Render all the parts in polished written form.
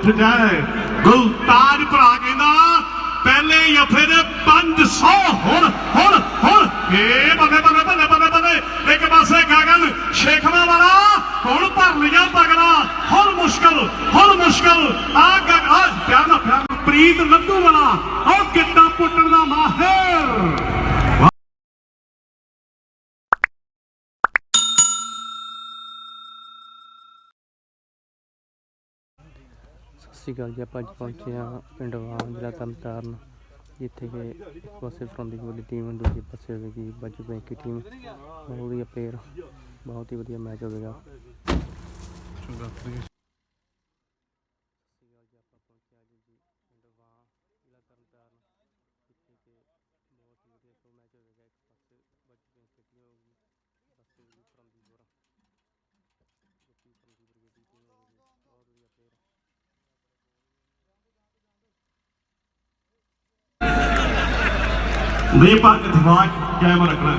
गुलताज भरा कहना पहले जफे दे 500 हुण हुण हुण बल्ले बल्ले बल्ले बल्ले बल्ले एक पासे गगन शेखवा वाला हुण भर लिया तगड़ा हुण मुश्किल आ प्यार प्रीत लद्दू वाला और गिट्टा पुट्टण दा माहिर ਸਤਿ ਸ਼੍ਰੀ ਅਕਾਲ ਜੀ। ਆਪਾਂ ਅੱਜ ਪਹੁੰਚੇ ਹਾਂ ਪਿੰਡ ਵਾਂ ਜ਼ਿਲ੍ਹਾ ਤਰਨਤਾਰਨ, ਜਿੱਥੇ ਕਿ ਇੱਕ ਪਾਸੇ ਫਰੰਦੀ ਕਬੱਡੀ ਟੀਮ, ਦੂਜੇ ਪਾਸੇ ਹੋਵੇਗੀ ਬਾਜੂ ਬੈਂਕ ਦੀ ਟੀਮ। ਬਹੁਤ ਵਧੀਆ ਪਲੇਅਰ, ਬਹੁਤ ਹੀ ਵਧੀਆ ਮੈਚ ਹੋਵੇਗਾ। नहीं पर इत्तेफाक कायम रखना।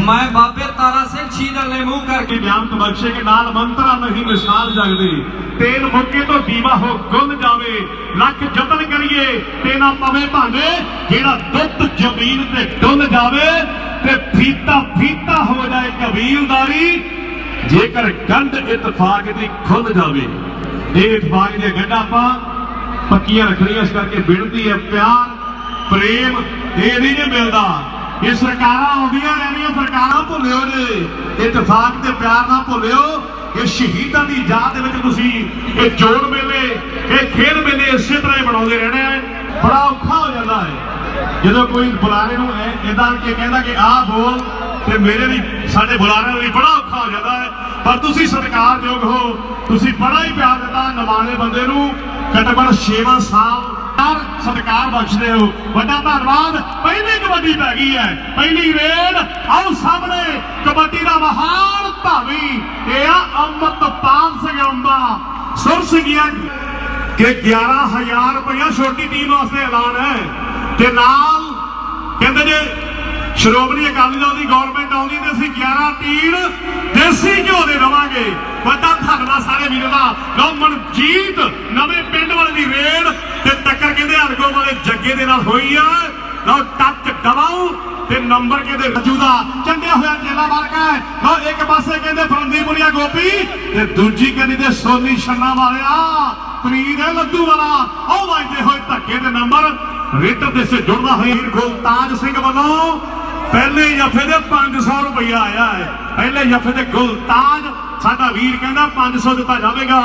मैं बाबे तारा सिंह शीर अल्ले मुंह करके ज्ञान बख्शे के नाल मंत्रा नहीं मिसाल जगदी तेल मुक्के तो दीवा हो गुल जावे लख जतन करिए ते ना पवे भांडे जेड़ा दुੱਧ जमीन ते डुल जावे ते फीता फीता हो जाए कबीलदारी जेकर गंढ इत्तेफाक दी खुल जावे। ये इत्तेफाक दी गंढ आपां पक्कियां रखनियां, इस करके बेनती है प्यार प्रेम ये नहीं मिलता। ये सरकार आउंदियां रहनियां, सरकारां भुल्लिओ जे इत्तेफाक ते प्यार ना भुल्लिओ। ये शहीदां दी याद दे विच तुसीं ये जोड़ मेले ये खेल मेले इसे तरह बनाउंदे रहने है। बड़ा औखा हो जाता है जदों कोई बुलारे नूं इदां के कहंदा कि आ बोल ते मेरे भी साडे बुलारे नूं भी बड़ा औखा हो जाता है। पर तुसीं सत्कारयोग हो, तुसीं बड़ा ही प्यार दिता नमाणे बंदे नूं। घट्टो घट्ट 6 साल सत्कार बख्शदे हो, बड़ा धन्नवाद। पहली कबड्डी पै गई है, पहली रेड आओ सामने कबड्डी का महान धावी अमृतपाल सिंह अंबा सुर सिंह के 11,000 रुपया छोटी टीम वास्ते ऐलान है। ते नाल कहते जे श्रोमणी अकाली दल की गौरमेंट आउंदी ते असीं 11 टीम देसी घ्यो दे देवांगे। बड़ा धन्नवाद सारे वीरों का। लो मनजीत नवे पिंड वाले की रेड ते टक्कर कहते अरगो वाले जग्गे दे नाल होई है। लो टच दबाओ ते नंबर कहते रजू दा चंडिया होया चेला वर्ग है। लो एक पासे कहते फरंदीपुरिया गोपी ते दूजी कहते सोनी छन्ना वाले प्रीत है लद्दू वाला ओ वजदे होए धक्के दे नंबर रेटर दे से जुड़दा होई गुलताज सिंह वालों पहले जफे दे 500 रुपया आया है। पहले जफे दे गुलताज साडा वीर कहंदा 500 दिता जाएगा।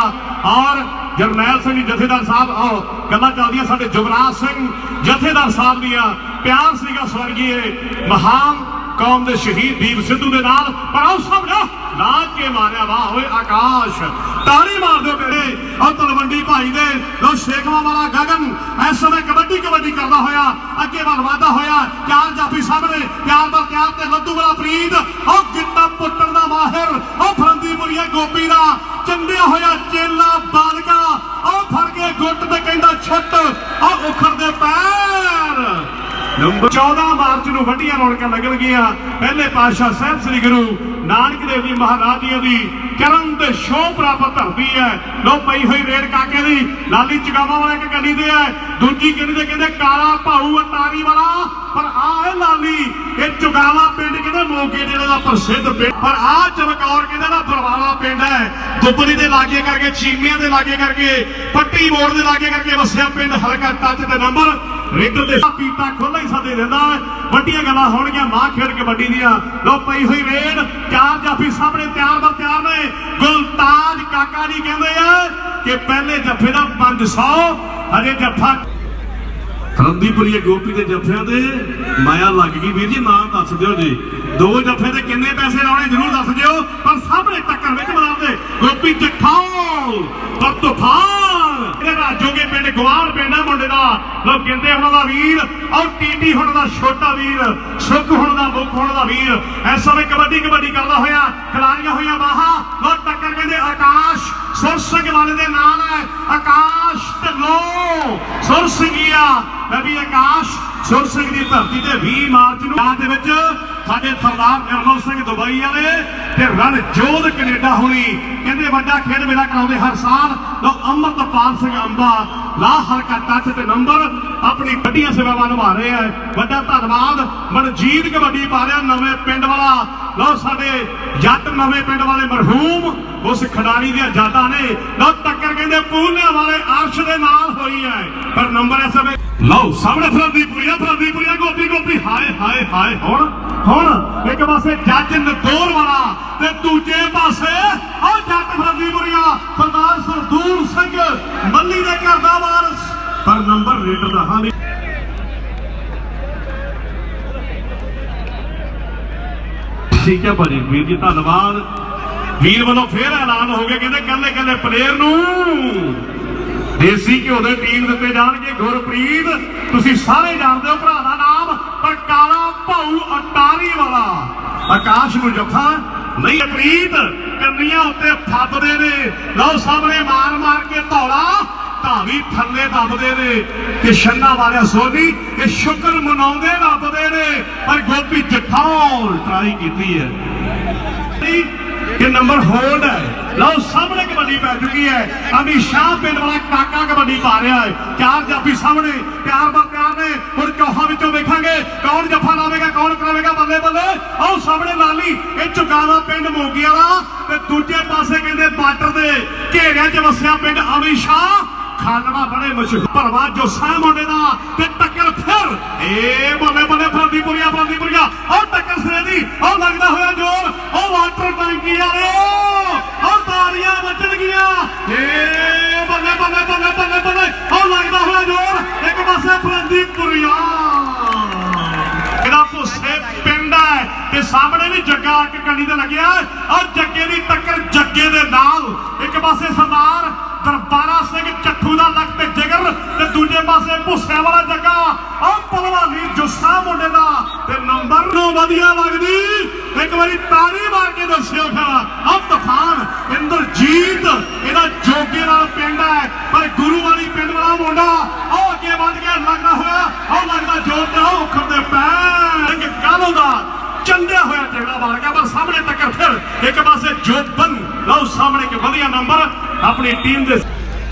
और जरनैल सिंह जथेदार साहब आओ गल्लां चलदियां साडे जुगराज सिंह जथेदार साहब दियां प्यार सीगा स्वर्गीय महान कौम दे शहीद दीप सिद्धू दे नाल। पर आओ सब लाज के मारिया वाह होए आकाश ताली मार दो मेरे और तलवंडी भाई दे लो शेखवा वाला गगन इस समय कबड्डी कबड्डी करदा होया अगे वल वादा होया। चार जाफी सामने प्यार दा प्यार ते लद्दू वाला प्रीत और गिट्टा पुट्टण दा माहिर और फरंदीपुरिया गोपी दा चंडिया होया चेला बालका और फड़ के गुੱਟ ते कहंदा छुੱਟ और उखड़ दे पैर। नंबर 14 मार्च ਨੂੰ ਵੱਡੀਆਂ ਰੌਣਕਾਂ ਲੱਗਣ ਗਈਆਂ। ਪਹਿਲੇ ਪਾਤਸ਼ਾਹ ਸਾਹਿਬ ਸ੍ਰੀ ਗੁਰੂ ਨਾਨਕ ਦੇਵ ਜੀ ਮਹਾਰਾਜ ਜੀ ਦੀ ਕਰਮ ਤੇ ਸ਼ੋਭ ਪ੍ਰਾਪਤ ਧਰਤੀ ਹੈ। ਲੋ ਪਈ ਹੋਈ ਰੇਡ ਕਾਕੇ ਦੀ ਲਾਲੀ ਚਗਾਵਾ ਵਾਲਾ ਇੱਕ ਕੰਨੀ ਤੇ ਹੈ, ਦੂਜੀ ਕੰਨੀ ਤੇ ਕਹਿੰਦੇ ਕਾਲਾ ਭਾਊ ਅਟਾਰੀ ਵਾਲਾ। ਪਰ ਆ ਹੈ ਲਾਲੀ ਇਹ ਚੁਗਾਵਾ ਪਿੰਡ ਕਹਿੰਦੇ ਮੋਗੇ ਜਿਹੜੇ ਦਾ ਪ੍ਰਸਿੱਧ ਪਿੰਡ। ਪਰ ਆ ਚਮਕੌਰ ਕਹਿੰਦੇ ਦਾ ਬਰਵਾਲਾ ਪਿੰਡ ਹੈ, ਦੁੱਬਲੀ ਦੇ ਲਾਗੇ ਕਰਕੇ ਚੀਮਿਆਂ ਦੇ ਲਾਗੇ ਕਰਕੇ ਪੱਟੀ ਮੋੜ ਦੇ ਲਾਗੇ ਕਰਕੇ ਵਸਿਆ ਪਿੰਡ। ਹਲਕਾ ਟੱਚ ਤੇ ਨੰਬਰ रेडर दे पीता खोला ही साडे रहिंदा वड्डियां गल्लां होणगीआं मां खेड कबड्डी दियां। लो पई हुई रेड चार जाफी सामने तैयार बर तैयार ने। गुलताज काका जी कहंदे आ कि पहले जफे दा 500 हजे जफा फरंदीपुरिया गोपी के जफियां दे माया लग गई। वीर जी नाम दस दिओ जी, 2 जफे दे किन्ने पैसे लाने जरूर दस दिओ। पर सामने टक्कर विच मिला दे गोपी जठाओ पर तूफान राजोगे पिंड गवार पिंड है मुंडे दा। लोग गिंदे हुण दा वीर और टीटी हुण दा छोटा वीर सुख हुण दा मुख हुण दा वीर इस समय कबड्डी कबड्डी करदा होया खिलाड़ियां होया बाहा। लोग टक्कर कहंदे आकाश सुर सिंह वाले दे नाम है आकाश ढिल्लो सुर सिंघिया। मैं भी आकाश सुर सिंह दी धरती ते 20 मार्च नूं दे विच ਸਾਡੇ ਸਰਦਾਰ ਨਿਰਮਲ ਸਿੰਘ ਦੁਬਈ ਵਾਲੇ ਤੇ ਰਣਜੋਧ ਕੈਨੇਡਾ ਹੋਣੀ ਕਹਿੰਦੇ ਵੱਡਾ ਖੇਡ ਮੇਲਾ ਕਰਾਉਂਦੇ ਹਰ ਸਾਲ। ਲੋ ਅੰਮ੍ਰਿਤਪਾਲ ਸਿੰਘ ਅੰਬਾ ਲਾ ਹਲਕਾ ਟੱਚ ਤੇ ਨੰਬਰ ਆਪਣੀ ਵੱਡੀਆਂ ਸੇਵਾਵਾਂ ਨਿਭਾ ਰਹੇ ਆ। ਵੱਡਾ ਧੰਨਵਾਦ ਮਨਜੀਤ ਕਬੱਡੀ ਪਾ ਰਿਹਾ ਨਵੇਂ ਪਿੰਡ ਵਾਲਾ। ਲੋ ਸਾਡੇ ਜੱਟ ਨਵੇਂ ਪਿੰਡ ਵਾਲੇ ਮਰਹੂਮ ਉਸ ਖਿਡਾਰੀ ਦੀਆਂ ਯਾਦਾਂ ਨੇ। ਲੋ ਟੱਕਰ ਕਹਿੰਦੇ ਪੂਲਿਆਂ ਵਾਲੇ ਅਰਸ਼ ਦੇ ਨਾਲ ਹੋਈ ਹੈ ਪਰ ਨੰਬਰ ਇਸ ਵੇ ਲਓ ਸਾਹਮਣੇ ਫਰੰਦੀਪੁਰੀਆ ਗੋਪੀ ਹਾਏ ਹਾਏ ਹਾਏ। ਹੁਣ ਇੱਕ ਪਾਸੇ ਜੱਜ ਨਦੌਰ ਵਾਲਾ ਤੇ ਦੂਜੇ ਪਾਸੇ ਉਹ ਜੱਟ ਫਰੰਦੀਪੁਰੀਆ ਸਰਦਾਰ ਸਰਦੂਰ ਸਿੰਘ ਮੱਲੀ ਦੇ ਘਰ ਦਾ ਵਾਰਸ ਪਰ ਨੰਬਰ ਰੇਡਰ ਦਾ ਹਾਲੇ ਠੀਕ ਹੈ ਭਾਜੀ ਵੀਰ ਜੀ ਧੰਨਵਾਦ। ਵੀਰ ਵੱਲੋਂ ਫੇਰ ਐਲਾਨ ਹੋ ਗਿਆ ਕਹਿੰਦੇ ਕੱਲੇ ਪਲੇਅਰ ਨੂੰ ਦੇਸੀ ਘਿਓ ਦੇ ਟੀਮ ਦਿੱਤੇ ਜਾਣਗੇ। ਗੁਰਪ੍ਰੀਤ ਤੁਸੀਂ ਸਾਰੇ ਜਾਣਦੇ ਹੋ ਭਰਾ ਦਾ ਨਾਮ ਪਰ ਕਾਲਾ ਭਾਊ ਅਟਾਰੀ ਵਾਲਾ ਆਕਾਸ਼ ਨੂੰ ਜੱਫਾ ਨਹੀਂ। ਪ੍ਰੀਤ ਕੰਨੀਆਂ ਉੱਤੇ ਫੱਬਦੇ ਨੇ। ਲਓ ਸਾਹਮਣੇ ਮਾਰ ਕੇ ਧੌਲਾ ਧਾਵੀ ਥੱਲੇ ਦੱਬਦੇ ਨੇ ਤੇ ਛੰਨਾ ਵਾਲਿਆ ਸੋਨੀ ਇਹ ਸ਼ੁਕਰ ਮਨਾਉਂਦੇ ਰੱਬਦੇ ਨੇ ਪਰ ਗੋਪੀ ਜੱਠੌਲ ਟਰਾਈ ਕੀਤੀ ਹੈ ਕਿ ਨੰਬਰ ਹੋਲਡ ਹੈ। ਲਓ ਸਾਹਮਣੇ ਕਬੱਡੀ ਪੈ ਚੁੱਕੀ ਹੈ। ਅਮੀ ਸ਼ਾਹ ਪਿੰਡ ਵਾਲਾ ਕਾਕਾ ਕਬੱਡੀ ਪਾ ਰਿਹਾ ਹੈ। ਚਾਰ ਜਾਫੀ ਸਾਹਮਣੇ ਪਿਆਰ ਨੇ। ਹੁਣ ਚੌਹਾਂ ਵਿੱਚੋਂ ਵੇਖਾਂਗੇ ਕੌਣ ਜੱਫਾ ਲਾਵੇਗਾ ਕੌਣ ਕਰਾਵੇਗਾ ਬੱਲੇ ਬੱਲੇ। ਆਓ ਸਾਹਮਣੇ ਲਾਲੀ ਇਹ ਚੁਗਾਵਾ ਪਿੰਡ ਮੋਗੀ ਵਾਲਾ ਤੇ ਦੂਜੇ ਪਾਸੇ ਕਹਿੰਦੇ ਬਾਰਡਰ ਦੇ ਘੇਰਿਆਂ 'ਚ ਵਸਿਆ ਪਿੰਡ ਅਮੀ ਸ਼ਾਹ ਖਾਲੜਾ ਬੜੇ ਮਸ਼ਹੂਰ ਭਰਵਾ ਜੋਸਾ ਮੁੰਡੇ ਦਾ ਤੇ ਟੱਕਰ ਫਿਰ ਏ ਬੱਲੇ ਫਰੰਦੀਪੁਰੀਆ ਉਹ ਟੱਕਰ ਸਿਰੇ ਦੀ ਉਹ ਲੱਗਦਾ ਹੋਇਆ ਜ਼ੋਰ ਉਹ ਵਾਟਰ ਟੈਂਕੀ ਵਾਲੇ ਉਹ ਤਾੜੀਆਂ ਵੱਜਣਗੀਆਂ ਏ ਬੱਲੇ ਉਹ ਲੱਗਦਾ ਹੋਇਆ ਜ਼ੋਰ ਇੱਕ ਪਾਸੇ ਫਰੰਦੀਪੁਰੀਆ ਇਹਦਾ ਭੁੱਸੇ ਪਿੰਡ ਹੈ ਤੇ ਸਾਹਮਣੇ ਵੀ ਜੱਗਾ ਇੱਕ ਕੰਡੀ ਤੇ ਲੱਗਿਆ ਔਰ ਜੱਗੇ ਦੀ ਟੱਕਰ ਜੱਗੇ ਦੇ ਨਾਲ ਇੱਕ ਪਾਸੇ ਸਰਦਾਰ ਦਰਬਾਰਾ ਸਿੰਘ ਚੱਠੂ ਦਾ ਲੱਕ ਤੇ ਜਿਗਰ ਤੇ ਦੂਜੇ ਪਾਸੇ ਭੁੱਸਿਆਂ ਵਾਲਾ ਜੱਗਾ ਉਹ ਪਲਵਾਨੀ ਜੁੱਸਾ ਮੁੰਡੇ ਦਾ ਤੇ ਨੰਬਰ ਨੂੰ ਵਧੀਆ ਲੱਗਦੀ ਇੱਕ ਵਾਰੀ ਤਾੜੀ ਮਾਰ ਕੇ ਦੱਸਿਓ ਖਰਾ ਆ ਤੂਫਾਨ ਇੰਦਰਜੀਤ ਇਹਦਾ ਜੋਗੇ ਨਾਲ ਪਿੰਡ ਹੈ ਪਰ ਗੁਰੂ ਵਾਲੀ ਪਿੰਡ ਵਾਲਾ ਮੁੰਡਾ ਉਹ ਅੱਗੇ ਵੱਧ ਕੇ ਲੱਗਦਾ ਹੋਇਆ ਉਹ ਲੱਗਦਾ ਜੋਰ ਤੇ ਉਹ ਉੱਖਰ ਦੇ ਪੈਰ ਕਾਲੋਂ ਦਾ ਚੰਦਿਆ ਹੋਇਆ ਝਗੜਾ ਮਾਰ ਗਿਆ ਪਰ ਸਾਹਮਣੇ ਟੱਕਰ ਫਿਰ ਇੱਕ ਪਾਸੇ ਜੋਬਨ ਲਓ ਸਾਹਮਣੇ ਇੱਕ ਵਧੀਆ ਨੰਬਰ ਆਪਣੀ ਟੀਮ ਦੇ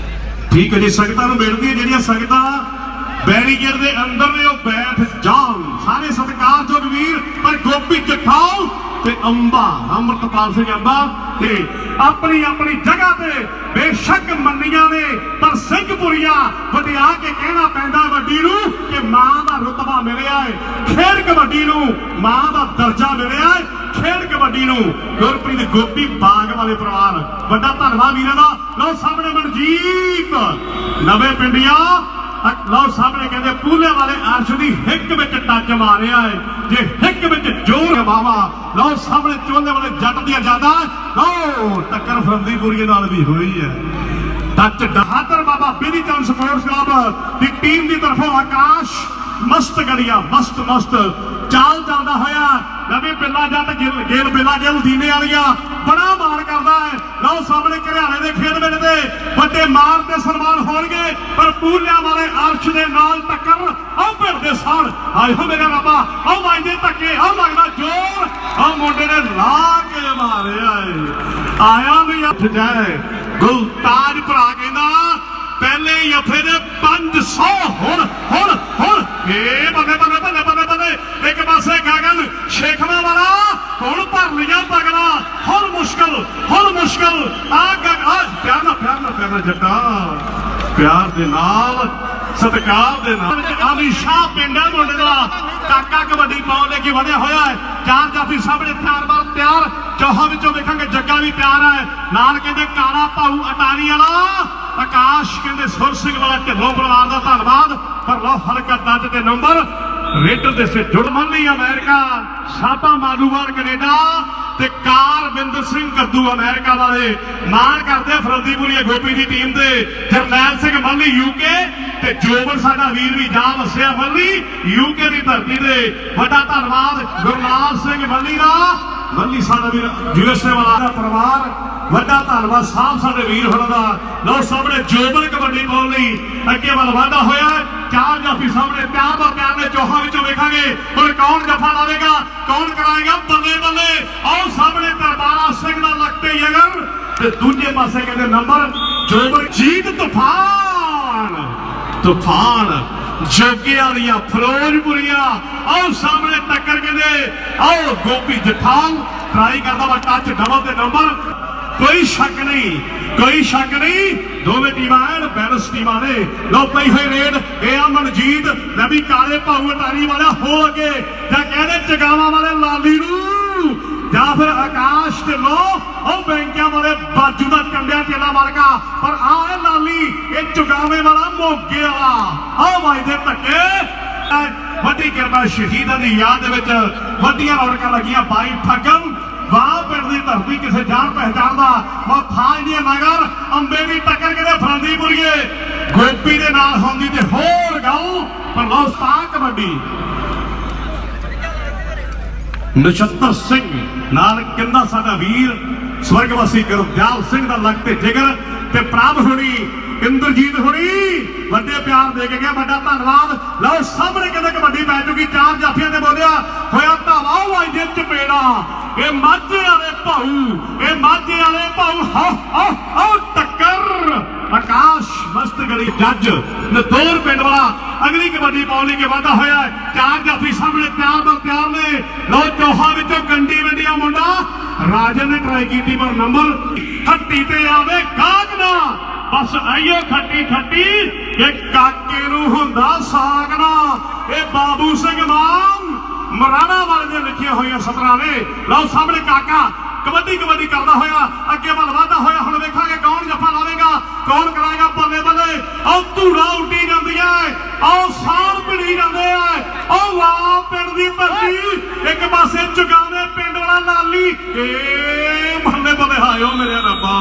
ਠੀਕ ਹੈ ਜੀ। ਸੰਗਤਾਂ ਨੂੰ ਮਿਲਦੀ ਹੈ ਜਿਹੜੀਆਂ ਸੰਗਤਾਂ ਬੈਰੀਕੇਡ ਦੇ ਅੰਦਰ ਨੇ ਉਹ ਬੈਠ ਜਾਣ ਸਾਰੇ ਸਤਿਕਾਰਯੋਗ ਵੀਰ ਪਰ ਗੋਪੀ ਜੱਠਾਓ ਤੇ ਅੰਬਾ ਅੰਮ੍ਰਿਤਪਾਲ ਸਿੰਘ ਅੰਬਾ ਤੇ ਆਪਣੀ ਜਗ੍ਹਾ ਤੇ ਬੇਸ਼ੱਕ ਮੰਨੀਆਂ ਨੇ ਪਰ ਸਿੰਘਪੁਰੀਆ ਵਡਿਆ ਕੇ ਕਹਿਣਾ ਪੈਂਦਾ ਵੱਡੀ ਨੂੰ ਕਿ ਮਾਂ ਦਾ ਰੁਤਬਾ ਮਿਲਿਆ ਹੈ। ਖੇਡ ਕਬੱਡੀ ਨੂੰ ਮਾਂ ਦਾ ਦਰਜਾ ਮਿਲਿਆ ਹੈ। ਖੇਡ ਕਬੱਡੀ ਨੂੰ ਗੁਰਪ੍ਰੀਤ ਗੋਪੀ ਬਾਗ ਵਾਲੇ ਪਰਿਵਾਰ ਵੱਡਾ ਧੰਨਵਾਦ ਵੀਰਾਂ ਦਾ। ਲਓ ਸਾਹਮਣੇ ਮਨਜੀਤ ਨਵੇਂ ਪਿੰਡੀਆਂ ਲਓ ਸਾਹਮਣੇ ਕਹਿੰਦੇ ਪੂਲਿਆਂ ਵਾਲੇ ਅਰਸ਼ ਦੀ ਹਿੱਕ ਵਿੱਚ ਟੱਚ ਮਾਰਿਆ ਹੈ ਜੇ ਹਿੱਕ ਵਿੱਚ ਜ਼ੋਰ ਬਾਵਾ। ਲਓ ਸਾਹਮਣੇ ਚੋਲੇ ਵਾਲੇ ਜੱਟ ਦੀਆਂ ਯਾਦਾਂ ਲਓ ਟੱਕਰ ਫਰੰਦੀਪੁਰੀਏ ਨਾਲ ਵੀ ਹੋਈ ਹੈ। ਟੱਚ ਬਹਾਦਰ ਬਾਬਾ ਬਿਧੀ ਚੰਦ ਸਪੋਰਟਸ ਕਲੱਬ ਦੀ ਟੀਮ ਦੀ ਤਰਫੋਂ ਆਕਾਸ਼ ਮਸਤ ਗੜੀਆ ਮਸਤ ਚਾਲ ਚੱਲਦਾ ਹੋਇਆ ਨਵੇਂ ਬਿੱਲਾ ਜੱਟ ਗੇਲ ਬਿੱਲਾ ਗਿੱਲ ਦੀਨੇ ਵਾਲੀਆਂ ਬੜਾ ਮਾਣ ਕਰਦਾ ਹੈ। ਲਓ ਸਾਹਮਣੇ ਘਰਿਆਲੇ ਦੇ ਖੇਡ ਮੇਲੇ ਦੇ ਵੱਡੇ ਮਾਣ ਤੇ ਸਨਮਾਨ ਹੋਣਗੇ ਪਰ ਪੂਲਿਆਂ ਵਾਲੇ ਅਰਸ਼ ਦੇ ਨਾਲ ਟੱਕਰ ਉਹ ਭਿੜਦੇ ਸਾੜ ਆਏ ਹੋ ਮੇਰੇ ਰੱਬਾ ਉਹ ਵੱਜਦੇ ਧੱਕੇ ਉਹ ਲੱਗਦਾ ਜ਼ੋਰ ਉਹ ਮੁੰਡੇ ਨੇ ਲਾ ਕੇ ਮਾਰਿਆ ਏ ਆਇਆ ਵੀ ਉੱਠ ਜਾਏ ਗੁਲਤਾਜ ਭਰਾ ਕਹਿੰਦਾ ਪਹਿਲੇ ਜੱਫੇ ਦੇ 500 ਹੁਣ ਏ ਬੱਲੇ ਇੱਕ ਪਾਸੇ ਗਗਨ ਸ਼ੇਖਵਾ ਵਾਲਾ ਹੁਣ ਭਰ ਲਿਆ ਤਗੜਾ ਹੁਣ ਮੁਸ਼ਕਲ ਆ ਪਿਆਰ ਨਾਲ ਜੱਟਾ ਪਿਆਰ ਦੇ ਨਾਲ ਸਤਿਕਾਰ ਦੇ ਨਾਲ ਆਮੀ ਸ਼ਾਹ ਪਿੰਡਾ ਮੁੰਡੇ ਦਾ ਕਾਕਾ ਕਬੱਡੀ ਪਾਉਣ ਲੈ ਕੇ ਵਧਿਆ ਹੋਇਆ ਹੈ। ਚਾਰ ਜਾਫੀ ਸਾਹਮਣੇ ਤਿਆਰ ਚੌਹਾਂ ਵਿੱਚੋਂ ਵੇਖਾਂਗੇ ਜੱਗਾ ਵੀ ਤਿਆਰ ਹੈ ਨਾਲ ਕਹਿੰਦੇ ਕਾਲਾ ਭਾਊ ਅਟਾਰੀ ਵਾਲਾ ਆਕਾਸ਼ ਕਹਿੰਦੇ ਸੁਰ ਸਿੰਘ ਵਾਲਾ ਢਿੱਲੋਂ ਪਰਿਵਾਰ ਦਾ ਧੰਨਵਾਦ ਪਰ ਲਓ ਹਲਕਾ ਟੱਚ ਤੇ ਨੰਬਰ ਰੇਡਰ ਦੇ ਸੇ ਜੁੜਮਨੀ ਅਮਰੀਕਾ ਸਾਬਾ ਮਾਲੂਵਾਲ ਕੈਨੇਡਾ ਤੇ ਕਾਰਵਿੰਦਰ ਸਿੰਘ ਕੱਦੂ ਅਮਰੀਕਾ ਵਾਲੇ ਮਾਣ ਕਰਦੇ ਫਰੰਦੀਪੁਰੀਆ ਗੋਪੀ ਦੀ ਟੀਮ ਦੇ ਜਰਨੈਲ ਸਿੰਘ ਮੱਲੀ ਯੂਕੇ ਤੇ ਜੋਬਨ ਸਾਡਾ ਵੀਰ ਵੀ ਜਾ ਵਸਿਆ ਮੱਲੀ ਯੂਕੇ ਦੀ ਧਰਤੀ ਦੇ ਵੱਡਾ ਧੰਨਵਾਦ ਗੁਰਨਾਮ ਸਿੰਘ ਮੱਲੀ ਦਾ ਮੱਲੀ ਸਾਡਾ ਵੀਰ ਯੂਐਸਏ ਵਾਲਾ ਪਰਿਵਾਰ ਵੱਡਾ ਧੰਨਵਾਦ ਸਾਹਿਬ ਸਾਡੇ ਵੀਰ ਹੋਣਾ ਦਾ। ਲਓ ਸਾਹਮਣੇ ਜੋਬਨ ਕਬੱਡੀ ਪਾਉਣ ਲਈ ਅੱਗੇ ਵੱਲ ਵਾਧਾ ਹੋਇਆ ਚਾਰ ਜਾਫੀ ਸਾਹਮਣੇ ਪਿਆਰ ਨੇ ਚੌਹਾਂ ਵਿੱਚੋਂ ਵੇਖਾਂਗੇ ਹੁਣ ਕੌਣ ਜੱਫਾ ਲਾਵੇਗਾ, ਕੌਣ ਕਰਾਏਗਾ ਬੱਲੇ ਬੱਲੇ। ਆਓ ਸਾਹਮਣੇ ਦਰਬਾਰਾ ਸਿੰਘ ਦਾ ਲੱਗਦੇ ਜਗਰ ਤੇ ਦੂਜੇ ਪਾਸੇ ਕਹਿੰਦੇ ਨੰਬਰ ਜੋਬਰਜੀਤ ਤੂਫਾਨ ਜੋਗੇ ਵਾਲੀਆਂ ਫਿਰੋਜ਼ਪੁਰੀਆਂ। ਆਓ ਸਾਹਮਣੇ ਟੱਕਰ ਕਹਿੰਦੇ ਆਓ ਗੋਪੀ ਜਠਾਲ ਟਰਾਈ ਕਰਦਾ ਵਾ ਟੱਚ ਡਬਲ ਤੇ ਨੰਬਰ। ਕੋਈ ਸ਼ੱਕ ਨਹੀਂ ਦੋਵੇਂ ਟੀਮਾਂ ਐਨ ਬੈਲੈਂਸ ਟੀਮਾਂ ਨੇ। ਲਓ ਪਈ ਹੋਈ ਰੇਡ ਇਹ ਆ ਮਨਜੀਤ ਨਵੀਂ ਕਾਲੇ ਭਾਊ ਅਟਾਰੀ ਵਾਲਾ ਹੋ ਅੱਗੇ ਜਾਂ ਕਹਿੰਦੇ ਚਗਾਵਾਂ ਵਾਲੇ ਲਾਲੀ ਨੂੰ ਜਾਂ ਫਿਰ ਆਕਾਸ਼ ਤੇ ਲੋ ਉਹ ਬੈਂਕਿਆਂ ਵਾਲੇ ਬਾਜੂ ਦਾ ਕੰਡਿਆ ਚੇਲਾ ਮਾਰਕਾ। ਪਰ ਆਹ ਲਾਲੀ ਇਹ ਚੁਗਾਵੇਂ ਵਾਲਾ ਮੋਗੇ ਵਾਲਾ। ਆਹ ਵੱਜਦੇ ਧੱਕੇ ਵੱਡੀ ਕਿਰਪਾ ਸ਼ਹੀਦਾਂ ਦੀ ਯਾਦ ਦੇ ਵਿੱਚ ਵੱਡੀਆਂ ਰੌਣਕਾਂ ਲੱਗੀਆਂ। ਬਾਈ ਠੱਗਮ ਵਾਹ ਪਿੰਡ ਦੀ ਧਰਤੀ ਕਿਸੇ ਜਾਣ ਪਹਿਚਾਣ ਦਾ ਉਹ ਫਾਜ ਦੀ ਮਗਰ ਅੰਬੇ ਦੀ ਟੱਕਰ ਕਿਤੇ ਫਰੰਦੀਪੁਰੀਏ ਗੋਪੀ ਦੇ ਨਾਲ ਹੁੰਦੀ ਤੇ ਹੋਰ ਗੱਲ। ਪਰ ਲਓ ਸਟਾਰ ਕਬੱਡੀ ਨਛੱਤਰ ਸਿੰਘ ਨਾਲ ਕਿੰਦਾ ਸਾਡਾ ਵੀਰ ਸਵਰਗਵਾਸੀ ਗੁਰਦਿਆਲ ਸਿੰਘ ਦਾ ਲੱਕ ਤੇ ਜਿਗਰ ਤੇ ਪ੍ਰਭ ਹੁਣੀ ਇੰਦਰਜੀਤ ਹੁਣੀ ਵੱਡੇ ਪਿਆਰ ਦੇ ਕੇ ਗਿਆ। ਵੱਡਾ ਧੰਨਵਾਦ। ਲਓ ਸਾਹਮਣੇ ਕਹਿੰਦੇ ਕਬੱਡੀ ਪੈ ਚੁੱਕੀ। ਚਾਰ ਜਾਫੀਆਂ ਤੇ ਬੋਲਿਆ ਹੋਇਆ ਧਾਵਾ ਵਾਜੇ ਚਪੇੜਾ। ਇਹ ਮਾਝੇ ਵਾਲੇ ਭਾਊ ਹਾਓ ਟੱਕਰ ਆਕਾਸ਼ ਮਸਤ ਗੜੀ ਜੱਜ ਨਤੌਰ ਪਿੰਡ ਵਾਲਾ ਅਗਲੀ ਕਬੱਡੀ ਪਾਉਣ ਲਈ ਵਾਧਾ ਹੋਇਆ। ਚਾਰ ਜਾਫੀ ਸਾਹਮਣੇ ਤਿਆਰ ਨੇ। ਲਓ ਚੌਹਾਂ ਵਿੱਚੋਂ ਗੰਡੀ ਵੰਡੀਆਂ ਮੁੰਡਾ ਰਾਜਨ ਨੇ ਟਰਾਈ ਕੀਤੀ ਪਰ ਨੰਬਰ ਖੱਟੀ ਤੇ ਆਵੇ ਗਾਗਨਾ। ਬਸ ਆਈਓ ਖੱਟੀ ਇਹ ਕਾਕੇ ਨੂੰ ਹੁੰਦਾ ਸਾਗਨਾ। ਇਹ ਬਾਬੂ ਸਿੰਘ ਮਾਨ ਮਰਾਣਾ ਵਾਲੇ ਦੇ ਲਿਖੀਆਂ ਹੋਈਆਂ ਸਤਰਾਂ ਨੇ। ਲਓ ਸਾਹਮਣੇ ਕਾਕਾ ਕਬੱਡੀ ਕਰਦਾ ਹੋਇਆ ਅੱਗੇ ਵੱਲ ਵਾਧਾ ਹੋਇਆ। ਹੁਣ ਵੇਖਾਂਗੇ ਕੌਣ ਜੱਫਾ ਲਾਵੇਗਾ, ਕੌਣ ਕਰਾਏਗਾ ਬੱਲੇ ਬੱਲੇ। ਆਓ ਧੂੜਾ ਉੱਡੀ ਜਾਂਦੀ ਹੈ, ਆਓ ਸਾਲ ਭਿੜੀ ਜਾਂਦੇ ਆ। ਆਓ ਵਾਹ ਪਿੰਡ ਦੀ ਧਰਤੀ ਇੱਕ ਪਾਸੇ ਚੁਗਾਵੇਂ ਪਿੰਡ ਵਾਲਾ ਲਾਲੀ। ਇਹ ਬੱਲੇ ਬੱਲੇ ਹਾਇਓ ਮੇਰੇ ਰੱਬਾ।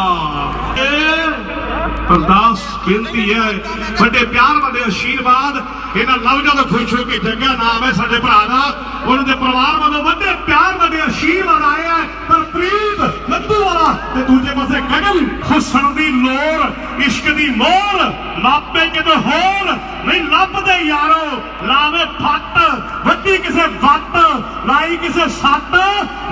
ਅਰਦਾਸ ਬੇਨਤੀ ਹੈ ਵੱਡੇ ਪਿਆਰ ਵੱਡੇ ਆਸ਼ੀਰਵਾਦ ਇਹਨਾਂ ਲਫ਼ਜ਼ਾਂ ਤੋਂ ਖੁਸ਼ ਹੋ ਕੇ ਜੱਗਾ ਨਾਮ ਹੈ ਸਾਡੇ ਭਰਾ ਦਾ। ਉਹਨਾਂ ਦੇ ਪਰਿਵਾਰ ਵੱਲੋਂ ਵੱਡੇ ਪਿਆਰ ਵੱਡੇ ਆਸ਼ੀਰਵਾਦ ਆਏ ਆ। ਪਰ ਪ੍ਰੀਤ ਲੱਦੂ ਵਾਲਾ ਤੇ ਦੂਜੇ ਪਾਸੇ ਗਗਨ ਹੁਸਨ ਦੀ ਲੋਰ ਇਸ਼ਕ ਦੀ ਮੋਰ ਲਾਪੇ ਕਿਤੇ ਹੋਰ ਨਹੀਂ ਲੱਭਦੇ ਯਾਰੋ। ਲਾਵੇ ਫੱਟ ਵੱਡੀ ਕਿਸੇ ਵੱਟ ਲਾਈ ਕਿਸੇ ਸੱਟ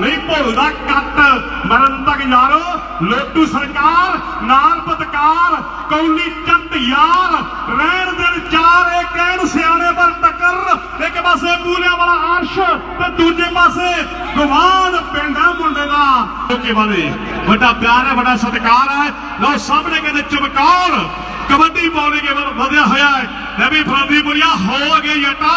ਨਹੀਂ ਭੁੱਲਦਾ ਕੱਟ ਮਰਨ ਤੱਕ ਯਾਰੋ। ਲੋਟੂ ਸਰਕਾਰ ਨਾਲ ਪਤਕਾਰ ਕੌਲੀ ਚੰਦ ਯਾਰ ਰਹਿਣ ਦਿਨ ਚਾਰ ਇਹ ਕਹਿਣ ਸਿਆਣੇ ਪਰ ਟੱਕਰ। ਇੱਕ ਪਾਸੇ ਬੂਲਿਆਂ ਵਾਲਾ ਅਰਸ਼ ਤੇ ਦੂਜੇ ਪਾਸੇ ਗਵਾਨ ਪਿੰਡਾ ਮੁੰਡੇ ਦਾ ਓਕੇ ਵਾਲੇ ਵੱਡਾ ਪਿਆਰ ਹੈ ਵੱਡਾ ਸਤਿਕਾਰ ਹੈ। ਲਓ ਸਾਹਮਣੇ ਕਹਿੰਦੇ ਚਮਕੌਰ ਕਬੱਡੀ ਪਾਉਣੇ ਕੇ ਵੱਲ ਵਧਿਆ ਹੋਇਆ ਹੈ। ਨਵੀਂ ਫਰੰਦੀਪੁਰੀਆ ਹੋ ਗਏ ਜੱਟਾ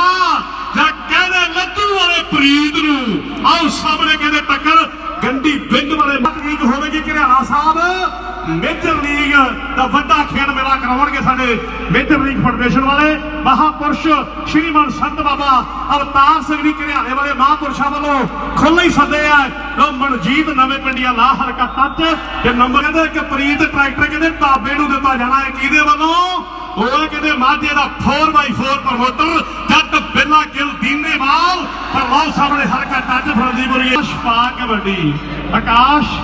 ਜਾਂ ਕਹਿੰਦੇ ਲੱਦੂ ਵਾਲੇ ਪ੍ਰੀਤ ਨੂੰ। ਆਓ ਸਾਹਮਣੇ ਕਹਿੰਦੇ ਟੱਕਰ ਗੰਡੀ ਬਿੰਦ ਵਾਲੇ ਲੀਗ ਹੋਵੇਗੀ ਘਰਿਆਣਾ ਸਾਹਿਬ। ਮੇਜਰ ਲੀਗ ਦਾ ਵੱਡਾ ਖੇਡ ਮੇਲਾ ਕਰਾਉਣਗੇ ਸਾਡੇ ਮੇਜਰ ਲੀਗ ਫੈਡਰੇਸ਼ਨ ਵਾਲੇ ਮਹਾਪੁਰਸ਼ ਸ਼੍ਰੀਮਾਨ ਸੰਤ ਬਾਬਾ ਅਵਤਾਰ ਸਿੰਘ ਜੀ ਘਰਿਆਣੇ ਵਾਲੇ ਮਹਾਪੁਰਸ਼ਾਂ ਵੱਲੋਂ ਖੁੱਲ੍ਹੇ ਹੀ ਸੱਦੇ ਆ। ਲੋ ਮਨਜੀਤ ਨਵੇਂ ਪਿੰਡੀਆਂ ਲਾ ਹਲਕਾ ਟੱਚ ਤੇ ਨੰਬਰ ਕਹਿੰਦੇ ਕਿ ਪ੍ਰੀਤ ਟਰੈਕਟਰ ਕਹਿੰਦੇ ਤਾਬੇ ਨੂੰ ਦਿੱਤਾ ਜਾਣਾ ਹੈ। ਕਿਹਦੇ ਵੱਲੋਂ? ਉਹ ਕਹਿੰਦੇ ਮਾਝੇ ਦਾ 4x4 ਪ੍ਰਮੋਟਰ ਜੱਟ ਬਿੱਲਾ ਗਿੱਲ ਦੀਨੇਵਾਲ। ਪਰ ਲਓ ਸਾਹਮਣੇ ਹਲਕਾ ਟੱਚ ਫਰੰਦੀਪੁਰੀ ਪਾ ਕਬੱਡੀ ਆਕਾਸ਼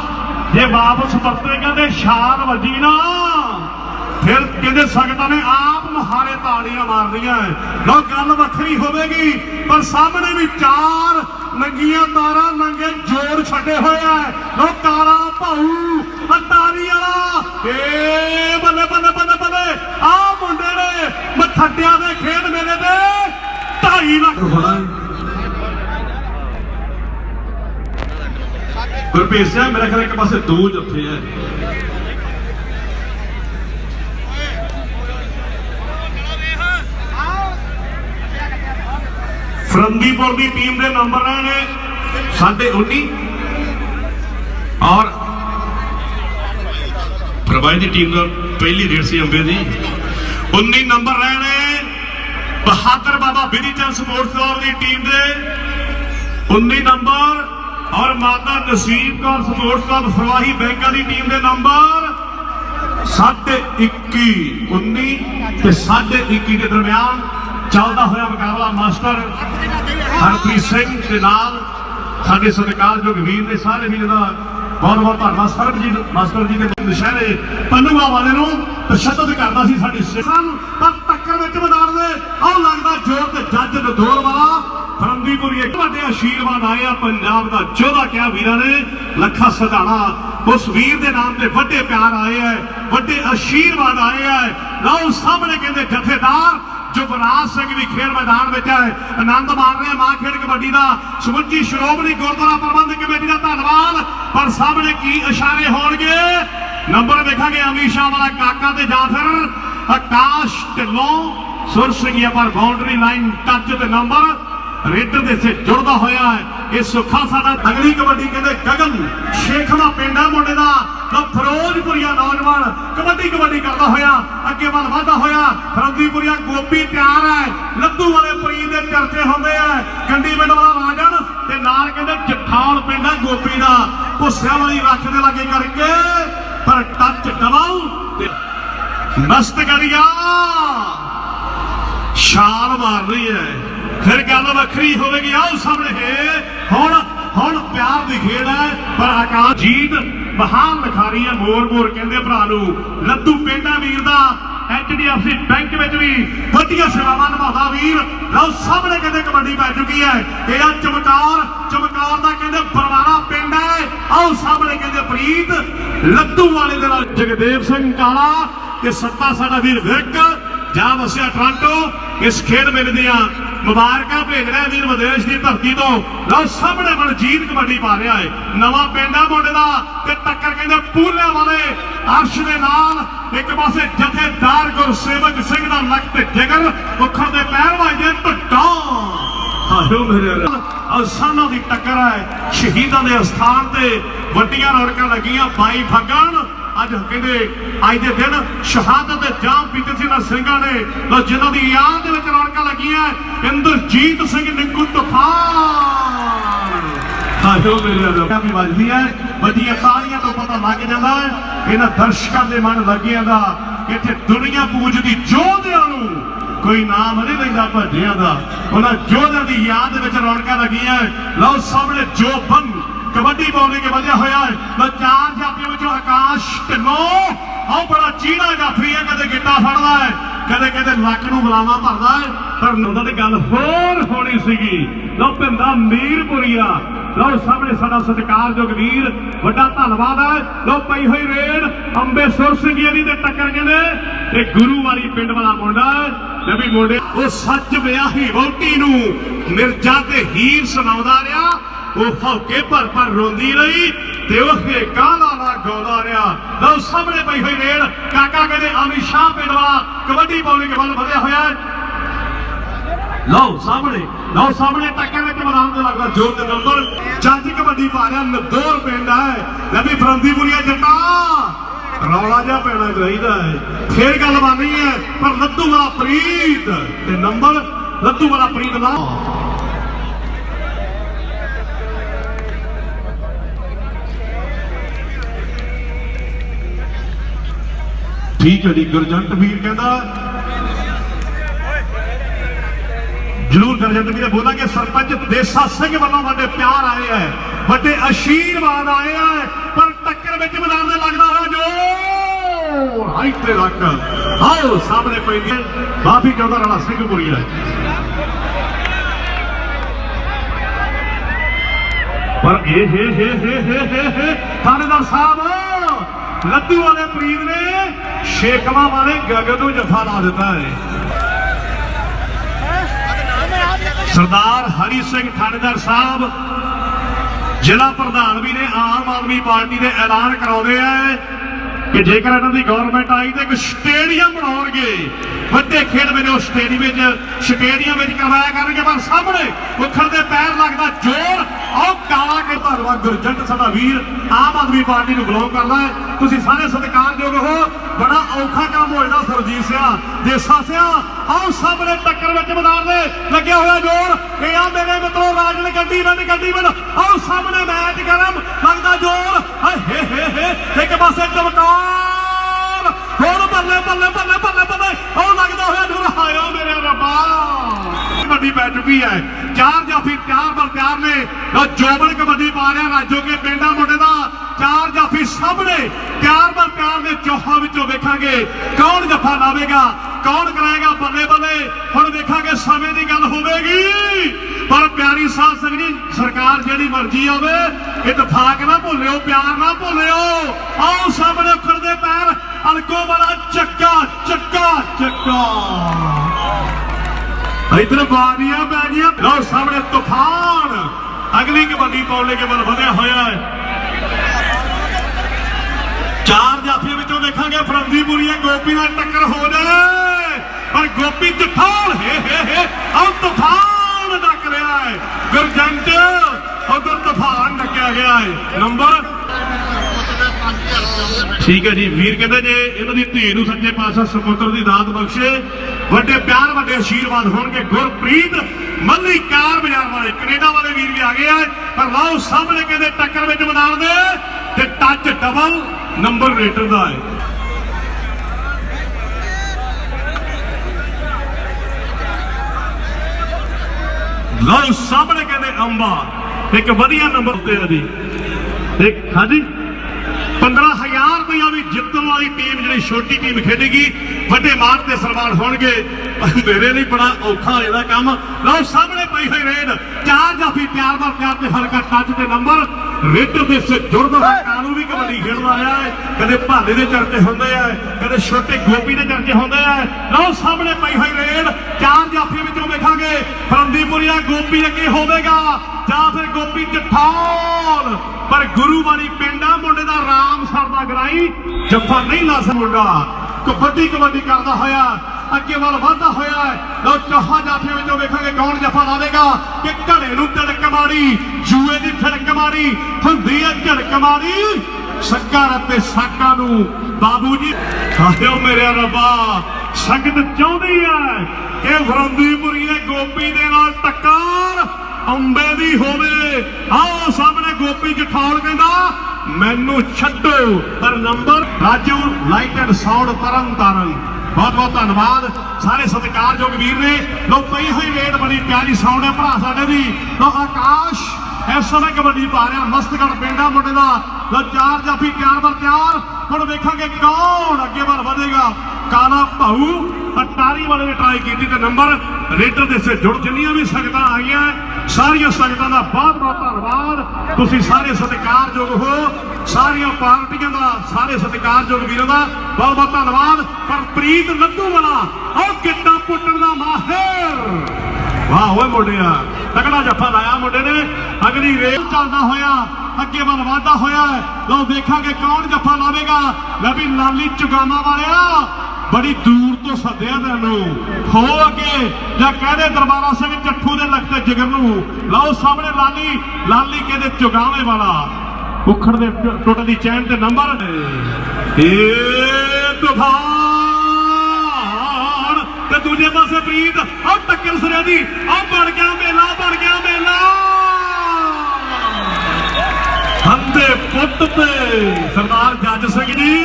ਜੇ ਵਾਪਸ ਪਰਤੇ ਕਹਿੰਦੇ ਸ਼ਾਨ ਵੱਜੀ ਨਾ ਫਿਰ ਕਹਿੰਦੇ ਸੰਗਤਾਂ ਨੇ ਆਪ ਮਹਾਰੇ ਤਾੜੀਆਂ ਮਾਰਦੀਆਂ। ਲਓ ਗੱਲ ਵੱਖਰੀ ਹੋਵੇਗੀ ਪਰ ਸਾਹਮਣੇ ਵੀ ਚਾਰ ਨੰਗੀਆਂ ਤਾਰਾਂ ਨੰਗੇ ਜੋੜ ਛੱਡੇ ਹੋਏ ਆ। ਲਓ ਕਾਲਾ ਭਾਊ ਅਟਾਰੀ ਵਾਲਾ ਏ ਬੱਲੇ ਬੱਲੇ ਬੱਲੇ ਬੱਲੇ। ਆਹ ਮੁੰਡੇ ਨੇ ਮੱਠੜਿਆਂ ਦੇ ਖੇਡ ਮੇਲੇ ਤੇ 2.5 ਲੱਖ ਹੋਣਾ। ਗੁਰਪ੍ਰੀਤ ਸਿੰਘ ਮੇਰਾ ਖਿਆਲ ਇੱਕ ਪਾਸੇ ਦੋ ਜੱਫੇ ਹੈ। ਫਰੰਦੀਪੁਰ ਦੀ ਟੀਮ ਦੇ ਨੰਬਰ ਰਹੇ ਨੇ 19.5 ਔਰ ਪ੍ਰਵਾਈ ਦੀ ਟੀਮ ਦਾ ਪਹਿਲੀ ਰੇਡ ਸੀ ਅੰਬੇ ਦੀ 19 ਨੰਬਰ ਰਹੇ ਨੇ ਬਹਾਦਰ ਬਾਬਾ ਬਿਧੀਚੰਦ ਸਪੋਰਟਸ ਕਲੱਬ ਦੀ ਟੀਮ ਦੇ 19 ਨੰਬਰ ਔਰ ਮਾਤਾ ਨਸੀਬ ਕੌਰ ਸਪੋਰਟਸ ਕਲੱਬ ਫਰਵਾਹੀ ਬੈਂਕਾਂ ਦੀ ਟੀਮ ਦੇ ਨੰਬਰ 21.5 19 ਤੇ 21.5 ਦੇ ਦਰਮਿਆਨ ਚੱਲਦਾ ਹੋਇਆ ਮੁਕਾਬਲਾ ਮਾਸਟਰ ਹਰਪ੍ਰੀਤ ਸਿੰਘ ਦੇ ਨਾਲ ਸਾਡੇ ਸਤਿਕਾਰਯੋਗ ਵੀਰ ਨੇ ਸਾਰੇ ਵੀਰ ਦਾ ਬਹੁਤ ਬਹੁਤ ਧੰਨਵਾਦ। ਸਰਬਜੀਤ ਮਾਸਟਰ ਜੀ ਦੇ ਨਸ਼ਹਿਰੇ ਪੰਨੂਆ ਵਾਲੇ ਨੂੰ ਤਸ਼ੱਦਦ ਕਰਦਾ ਸੀ ਸਾਡੀ ਸਿੱਖਾਂ ਪਰ ਟੱਕਰ ਵਿੱਚ ਮੈਦਾਨ ਦੇ ਆਹ ਲੱਗਦਾ ਜ਼ੋਰ ਤੇ जज नदौर वाला फरंदीपुरी एक बड़े आशीर्वाद आए आ पंजाब का जोधा क्या वीर ने लखा सधाना उस वीर के नाम से बड़े प्यार आए है बड़े आशीर्वाद आए है। लो सामने कहते जथेदार जुगराज सिंह भी खेल मैदान में है आनंद मार रहे मां खेल कबड्डी का समੁੱਚੀ श्रोमणी गुरुद्वारा प्रबंधक कमेटी का धन्यवाद। पर सामने की इशारे होंगे नंबर देखा गया अमीशा वाला काका ते या फिर आकाश ढिल्लों सुर सिंह पर बाउंड्री लाइन टच ते नंबर रेडर दे से जुड़दा होया है ये सुखा साडा। अगली कबड्डी कहते गगन शेखवा पिंड है मुंडे दा तो फिरोजपुरिया नौजवान कबड्डी करता होया अगे वल वाधा होया। फिरोजपुरिया गोपी तैयार है लद्दू वाले प्रीत दे चर्चे होंदे है कंडी पिंड वाला राजन ते नाल कहते जठाल पिंड है गोपी दा भुस्सिया वाली रख दे लगे करके पर टच डबल मस्त करिया छाल मार रही है फिर गल वखरी होगी। आओ सामने हुण प्यार की खेड है पर आकाश जीत महान लिखारी है मोर मोर कहते भरा लद्दू पिंडा वीर का HDFC बैंक में भी वधिया सेवावां निभाता वीर। लो सामने कहते कबड्डी पै चुकी है यह चमकार का कहते बरवाना पिंड है। आओ सामने कहते प्रीत लद्दू वाले दे नाल जगदेव सिंह काला के सत्ता साडा वीर विरक जा वसिया टोरंटो इस खेल मेले दियां मुबारकां भेज रहा है वीर विदेश की धरती तो। लो सामने मनजीत कबड्डी पा रहा है नवा पिंडा मुंडे दा ते टक्कर कहंदे पूरे वाले अर्श दे नाल एक पासे जथेदार गुरसेवक सिंह दा लक ते जिगर उखड़ दे पैर वाजे ढड्डा आयो मेरे असाना दी टक्कर है शहीदां दे स्थान ते वड्डियां रौनकां लगियां 22 फगण अज कहते अज के दिन शहादत जाम पीते सिंह सिंघा ने जिन्हों की याद रौनक लगी इंद्रजीत सिंह निक्कू तूफान भी बजती है वजिया तालियां तो पता लग जाता है इन्होंने दर्शकों के मन लगिया का इतने दुनिया पूजती जोधिया कोई नाम नहीं लेंदा भजिया का उन्होंने जोधिया की याद रौनक लगी है। लो सामने जो बन कबड्डी पाने के वजह होया है चार जाफियों में आकाश ढिल्लों आओ बड़ा चीड़ा जाफी है कदे गिट्टा फड़दा है कदे कदे लक नूं बुलावा भरदा है पर उन्हां दी गल होर होनी सीगी। लो पिंदा मीरपुरिया लो सामने साडा सत्कारयोग वीर बड़ा धन्नवाद है। लो पई हुई रेड अंबे सुर सिंह जी दे टक्कर कहंदे ते गुरु वाली पिंड वाला मुंडा नबी मुंडे ओ सच विआही वोटी नूं मिर्जा ते हीर सुणाउंदा रहा वो हौके पर रोंदी रही ते उसके गाना ना गाउंदा रहा। लो सामने पई हुई रेड काका कहते अमित शाह पिंड वाला कबड्डी पाने के बल बढ़िया होया। लो सामने टक्कर में मैदान में लगता जोर के नंबर जज कबड्डी पा रहा नदौर पिंड है नबी फरंदीपुरिया जट्टा रौला जा पैना चाहिए है फिर गल बनी है पर लद्दू वाला प्रीत ते नंबर लद्दू वाला प्रीत ला ठीक है जी गुरजंट वीर कहता जरूर गुरजंट वीर बोलेंगे सरपंच देसा सिंह वालों बड़े प्यार आए हैं बड़े आशीर्वाद आए हैं पर टक्कर में मैदान में लगता है जो हाइट पे रख आओ सामने पे माफी चाहता राणा सिंहपुरी है पर थानेदार साहब लद्दू वाले प्रीत ने शेखवा वाले गगन को जफा ला दिता है। सरदार हरी सिंह थानेदार साहब जिला प्रधान भी ने आम आदमी पार्टी ने ऐलान कराते हैं कि जेकर इन्हों की गौरमेंट आई तो एक स्टेडियम बनाओगे बड़े खेल में स्टेडियम करवाया करेंगे पर सामने उखड़ के पैर लगता जोर और काला के धन्यवाद गुरजंट साडा वीर आम आदमी पार्टी को बिलोंग करता है तुम सारे सत्कारयोग हो बड़ा औखा काम हो जाता सरजीत सिंह देसा सिंह आओ सामने टक्कर में मैदान में लगे हुआ जोर ये मेरे मित्रों राजन गड्डी बंद आओ सामने मैच गरम लगता जोर एक पासे चमकार होर बल्ले बल्ले बल्ले बल्ले बल्ले और लगता हुआ जोर हायो मेरे रब्बा कबड्डी पै चुकी है चार जाफी तैयार ने जोबन कबड्डी पा रहा राजो के पिंडा मुंडे का चार जाफी सामने तैयार ने चौहां विचों वेख ਵੇਖਾਂਗੇ ਕੌਣ ਜੱਫਾ ਲਾਵੇਗਾ, ਕੌਣ ਕਰਾਏਗਾ ਬੱਲੇ ਬੱਲੇ। ਹੁਣ ਵੇਖਾਂਗੇ ਸਮੇਂ ਦੀ ਗੱਲ ਹੋਵੇਗੀ। ਪਰ ਪਿਆਰੀ ਸਾਧ ਸੰਗਤ ਜੀ, ਸਰਕਾਰ ਜਿਹੜੀ ਮਰਜ਼ੀ ਆਵੇ, ਇਤਫਾਕ ਨਾ ਭੁੱਲਿਓ, ਪਿਆਰ ਨਾ ਭੁੱਲਿਓ। ਆਓ ਸਾਹਮਣੇ ਉਖੜਦੇ ਪੈਰ, ਅਲਕੋ ਵਾਲਾ ਚੱਕਾ ਚੱਕਾ ਚੱਕਾ। इधर बारियां पै गई। लो सामने तूफान अगली कबड्डी पौने के बल बढ़िया होया है। चार जाफियों विचों देखांगे फरंदीपुरी गोपी नाल टक्कर हो जाए, पर गोपी तूफान हे अब तूफान डक रहा है। गुरजंट उधर तूफान डकिया गया है। नंबर ठीक है जी। वीर कहते जे इन्हां दी धी नूं सच्चे पातशाह समुद्र दी दात बख्शे, ਵੱਡੇ ਪਿਆਰ ਵੱਡੇ ਆਸ਼ੀਰਵਾਦ ਹੋਣਗੇ। ਗੁਰਪ੍ਰੀਤ ਮੱਲੀ ਕਾਰ ਬਾਜ਼ਾਰ ਵਾਲੇ ਕੈਨੇਡਾ ਵਾਲੇ ਵੀਰ ਵੀ ਆ ਗਏ ਆ। ਪਰ ਲਾਓ ਸਾਹਮਣੇ ਕਹਿੰਦੇ ਟੱਕਰ ਵਿੱਚ ਮੈਦਾਨ ਦੇ ਤੇ ਟੱਚ ਡਬਲ ਨੰਬਰ ਰੇਟਰ ਦਾ ਹੈ। ਲਾਓ ਸਾਹਮਣੇ ਕਹਿੰਦੇ ਅੰਬਾ ਇੱਕ ਵਧੀਆ ਨੰਬਰ ਤੇ ਆ ਜੀ। ਇੱਕ ਹਾਂਜੀ 15,000 रुपया भी जितने वाली टीम जी छोटी टीम खेलेगी, बड़े मान के सन्मान होंगे। मेरे लिए बड़ा औखा होगा काम। लो सामने पई हुई रेड, चार जाफी प्यार बार प्यार से हल्का टच के नंबर रेड के से जुड़ता है। कानू भी कबड्डी खेलता आया है, कदे भाले के चर्चे होंगे है, कदे छोटे गोपी के चर्चे होंगे है। लो सामने पई हुई रेड, चार जाफी विचों वेखांगे फरंदीपुरिया गोपी अगे होवेगा ਜਾਂ ਫਿਰ ਗੋਪੀ ਜਠੌਲ। ਪਰ ਗੁਰੂ ਵਾਲੀ ਪਿੰਡਾ ਮੁੰਡੇ ਦਾ ਰਾਮ ਸਰਦਾ ਗਰਾਈ ਜੱਫਾ ਨਹੀਂ ਲਾ ਸਕਦਾ। ਮੁੰਡਾ ਕਬੱਡੀ ਕਬੱਡੀ ਕਰਦਾ ਹੋਇਆ ਅੱਗੇ ਵੱਲ ਵਧਦਾ ਹੋਇਆ ਹੈ। ਲਓ ਚੌਹਾਂ ਜਾਫੀਆਂ ਵਿੱਚੋਂ ਵੇਖਾਂਗੇ ਕੌਣ ਜੱਫਾ ਲਾਵੇਗਾ ਕਿ ਘੜੇ ਨੂੰ ਝੜਕ ਮਾਰੀ, ਜੂਏ ਦੀ ਫਿੜਕ ਮਾਰੀ, ਹੁੰਦੀ ਹੈ ਝੜਕ ਮਾਰੀ ਸ਼ੱਕਰ ਅਤੇ ਸਾਕਾਂ ਨੂੰ। ਬਾਬੂ ਜੀ ਆਇਓ ਮੇਰੇ ਰੱਬਾ, ਸੰਗਤ ਚਾਹੁੰਦੀ ਹੈ ਕਿ ਫਰੰਦੀਪੁਰੀਏ ਗੋਪੀ ਦੇ ਨਾਲ ਟੱਕਰ अंबे दी होवे। आओ सामने गोपी जठौल कहंदा मैनू छड्डो। पर number Raju light and sound Tarn Taran, बहुत बहुत धन्यवाद सारे सत्कारयोग वीर ने। लो पई हुई रेड बड़ी प्यारी साउंड है भरा साडे दी। लो आकाश इस समय कबड्डी पा रहा मस्तगढ़ पिंडा मुंडे दा। लो चार जाफी तैयार बर तैयार। हुण वेखांगे कौन अगे बढ़ वधेगा। काला भाऊ अटारी वाले ने ट्राई की थी, नंबर रेडर दे से जुड़ जिन्नियां भी संगतां आईयां सारिया संगतां दा बहुत बहुत धन्यवाद। तुसीं सारे सत्कारयोग हो, सारिया पार्टियां दा सारे सत्कारयोग वीरां दा बहुत बहुत धन्यवाद। पर प्रीत लद्दू वाला और किट्टा पुट्टण दा माहिर, वाह होए मुंडिया तगड़ा जफ्फा लाया मुंडे ने। अगली रेल चलदा होया अगे वल वाधा होया। लो देखांगे कौन जफ्फा लावेगा। मैं भी लाली चुगामा वालिया बड़ी दूर तो सद्या तैनूं हो अगे या कहदे दरबारा सिंह जट्ठू दे लगते जिगर नूं। लाओ सामने लाली लाली कहदे चुगावे वाला उखड़ दे टुटदी चैन ते नंबर तूफान ते दूजे पासे प्रीत और टक्कर सिरे दी और बन गया मेला, बन गया मेला। हंदे पुट पे सरदार जज सिंह जी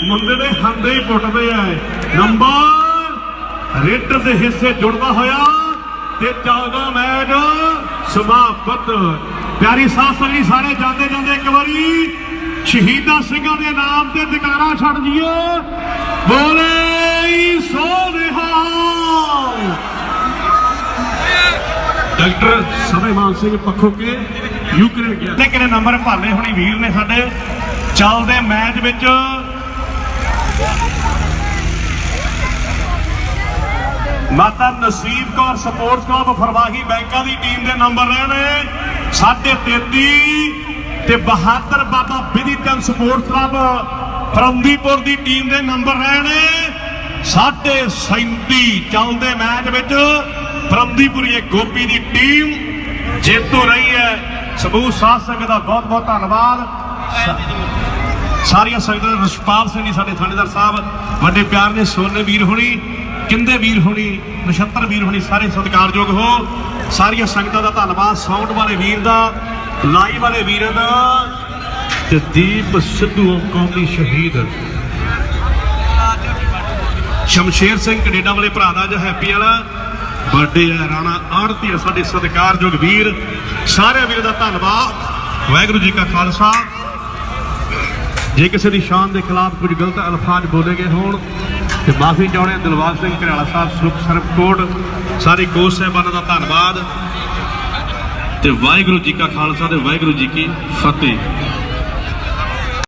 मुंडे ने हंदे ही पुटते है। नंबर रेडर के हिस्से जुड़ता होया ते 14 मैच समाप्त। प्यारी साथ संगत सारे जाते जाते एक बारी शहीदा सिंघां दे नाम ते जकारा छड़ दिए, बोले सो निहाल। डॉक्टर समयमान सिंह पखो के यूक्रेन गया लेकिन नंबर भाले होनी वीर ने साडे चलदे मैच विच माता नसीब कौर स्पोर्ट्स क्लब फरवाही बैंका की टीम के नंबर रहे ने 33.5 ते बहादुर बाबा विधि चंद स्पोर्ट्स क्लब फरंदीपुर की टीम के नंबर रहे ने 37.5। चलते मैच विच फरंदीपुरी गोपी की टीम जेतू रही है। समूह साध संगत का बहुत बहुत धन्यवाद। सारिया संगत रशपाल सिंह जी साडे थानेदार साहब बड़े प्यार ने, सोने वीर होनी, किंदे वीर होनी, नछत्तर वीर होनी, सारे सत्कारयोग हो। सारिया संगतां दा धन्नवाद। साउंड वाले वीर दा, लाइव वाले वीर दा ते दीप सिद्धू कौमी शहीद शमशेर सिंह कनेडा वाले भरा दा जो हैप्पी वाला बर्थडे है। राणा आड़ती साडे सत्कारयोग वीर, सारे वीर दा धन्नवाद। वाहिगुरू जी का खालसा ਜੇ ਕਿਸੇ ਦੀ ਸ਼ਾਨ ਦੇ ਖਿਲਾਫ ਕੁਝ ਗਲਤ ਅਲਫਾਜ਼ ਬੋਲੇ ਗਏ ਹੋਣ ਤੇ ਮਾਫੀ ਚਾਹੁੰਦੇ ਹਾਂ। ਦਿਲਬਾਗ ਸਿੰਘ ਘਰਿਆਲਾ ਸਾਹਿਬ ਸਰਵਕੋਟ ਸਾਰੇ ਕੋਚ ਸਾਹਿਬਾਨਾਂ ਦਾ ਧੰਨਵਾਦ ਤੇ ਵਾਹਿਗੁਰੂ ਜੀ ਕਾ ਖਾਲਸਾ ਤੇ ਵਾਹਿਗੁਰੂ ਜੀ ਕੀ ਫਤਿਹ।